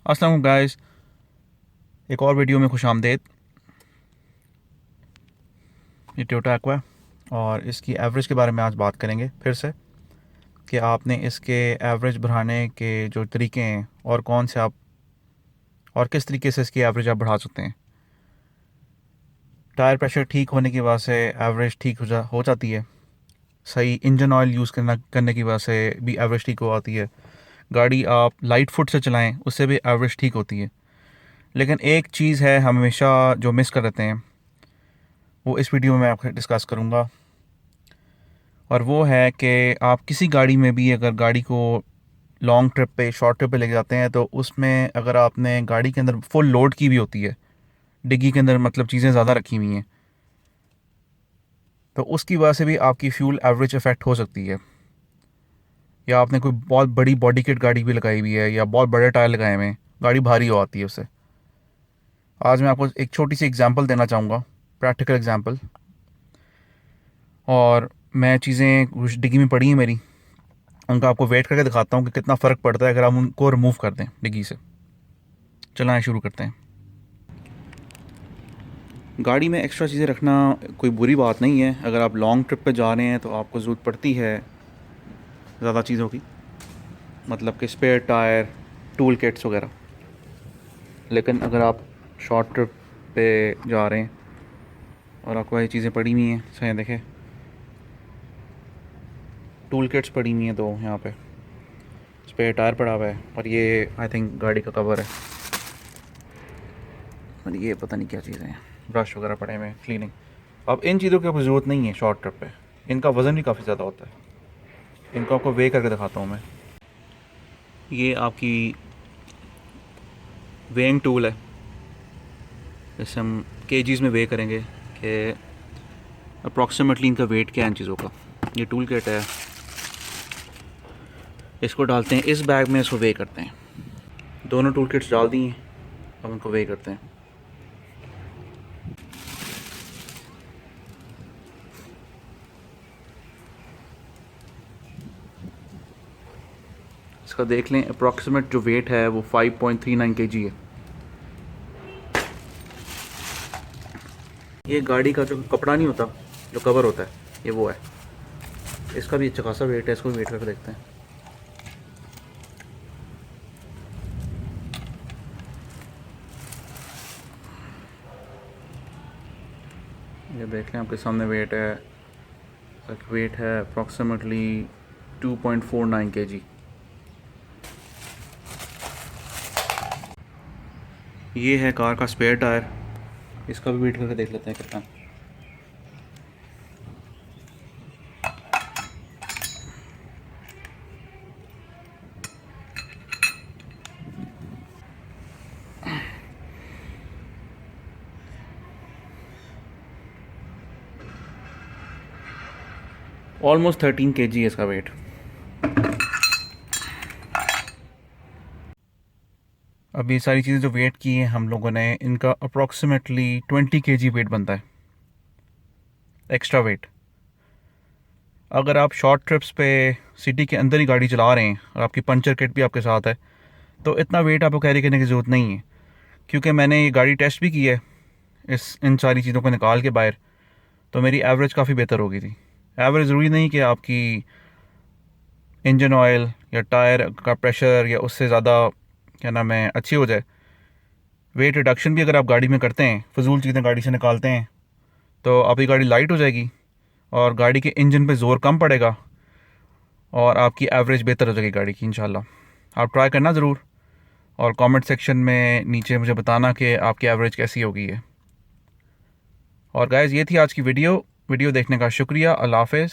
अस्सलाम वालेकुम गाइस, एक और वीडियो में खुश आमदेद। ये टोयोटा एक्वा और इसकी एवरेज के बारे में आज बात करेंगे फिर से कि आपने इसके एवरेज बढ़ाने के जो तरीके हैं और कौन से आप और किस तरीके से इसकी एवरेज आप बढ़ा सकते हैं। टायर प्रेशर ठीक होने की वजह से एवरेज ठीक हो जाती है। सही इंजन ऑयल यूज़ करने की वजह से भी एवरेज ठीक हो आती है। गाड़ी आप लाइट फुट से चलाएं, उससे भी एवरेज ठीक होती है। लेकिन एक चीज़ है हम हमेशा जो मिस कर देते हैं, वो इस वीडियो में मैं आपको डिस्कस करूँगा, और वो है कि आप किसी गाड़ी में भी अगर गाड़ी को लॉन्ग ट्रिप पे शॉर्ट ट्रिप पे लेके जाते हैं, तो उसमें अगर आपने गाड़ी के अंदर फुल लोड की भी होती है, डिग्गी के अंदर मतलब चीज़ें ज़्यादा रखी हुई हैं, तो उसकी वजह से भी आपकी फ्यूल एवरेज इफ़ेक्ट हो सकती है। या आपने कोई बहुत बड़ी बॉडी किट गाड़ी भी लगाई हुई है या बहुत बड़े टायर लगाए हुए हैं, गाड़ी भारी हो आती है उससे। आज मैं आपको एक छोटी सी एग्जांपल देना चाहूँगा, प्रैक्टिकल एग्जांपल। और मैं चीज़ें कुछ डिग्गी में पड़ी हैं मेरी, उनका आपको वेट करके दिखाता हूँ कि कितना फ़र्क पड़ता है अगर हम उनको रिमूव कर दें डिग्गी से। चलाएं शुरू करते हैं। गाड़ी में एक्स्ट्रा चीज़ें रखना कोई बुरी बात नहीं है। अगर आप लॉन्ग ट्रिप पे जा रहे हैं तो आपको ज़रूरत पड़ती है ज़्यादा चीज़ों की, मतलब कि स्पेयर टायर, टूल किट्स वगैरह। लेकिन अगर आप शॉर्ट ट्रिप पे जा रहे हैं और आपको ये चीज़ें पड़ी हुई हैं, सही देखें, टूल किट्स पड़ी हुई हैं, तो यहाँ पे स्पेयर टायर पड़ा हुआ है और ये आई थिंक गाड़ी का कवर है, और ये पता नहीं क्या चीज़ें हैं, ब्रश वगैरह पड़े हुए हैं, क्लीनिंग। अब इन चीज़ों की आपको ज़रूरत नहीं है शॉर्ट ट्रिप पे। इनका वज़न भी काफ़ी ज़्यादा होता है। इनको आपको वे करके दिखाता हूँ मैं। ये आपकी वेइंग टूल है, इससे हम केजीज़ में वे करेंगे कि अप्रॉक्सीमेटली इनका वेट क्या है इन चीज़ों का। ये टूल किट है, इसको डालते हैं इस बैग में, इसको वे करते हैं। दोनों टूल किट्स डाल दी हैं, अब उनको वे करते हैं। इसका देख लें, अप्रॉक्सीमेट जो वेट है वो 5.39 kg है। ये गाड़ी का जो कपड़ा नहीं होता, जो कवर होता है, ये वो है। इसका भी अच्छा खासा वेट है, इसको भी वेट करके देखते हैं। ये देख लें, आपके सामने वेट है। वेट है अप्रॉक्सीमेटली 2.49 kg। ये है कार का स्पेयर टायर, इसका भी वेट करके देख लेते हैं कितना। ऑलमोस्ट 13 kg है इसका वेट। अब ये सारी चीज़ें जो वेट की हैं हम लोगों ने, इनका अप्रॉक्सीमेटली 20 kg वेट बनता है, एक्स्ट्रा वेट। अगर आप शॉर्ट ट्रिप्स पे सिटी के अंदर ही गाड़ी चला रहे हैं और आपकी पंचर किट भी आपके साथ है, तो इतना वेट आपको कैरी करने की ज़रूरत नहीं है। क्योंकि मैंने ये गाड़ी टेस्ट भी की है इन सारी चीज़ों को निकाल के बाहर, तो मेरी एवरेज काफ़ी बेहतर हो गई थी। एवरेज ज़रूरी नहीं कि आपकी इंजन ऑयल या टायर का प्रेशर या उससे ज़्यादा क्या नाम है अच्छी हो जाए। वेट रिडक्शन भी अगर आप गाड़ी में करते हैं, फजूल चीज़ें गाड़ी से निकालते हैं, तो आपकी गाड़ी लाइट हो जाएगी और गाड़ी के इंजन पे ज़ोर कम पड़ेगा और आपकी एवरेज बेहतर हो जाएगी गाड़ी की इंशाल्लाह। आप ट्राई करना ज़रूर, और कमेंट सेक्शन में नीचे मुझे बताना कि आपकी एवरेज कैसी हो गई है। और गाइस, ये थी आज की वीडियो देखने का शुक्रिया। अल्लाह हाफ़िज़।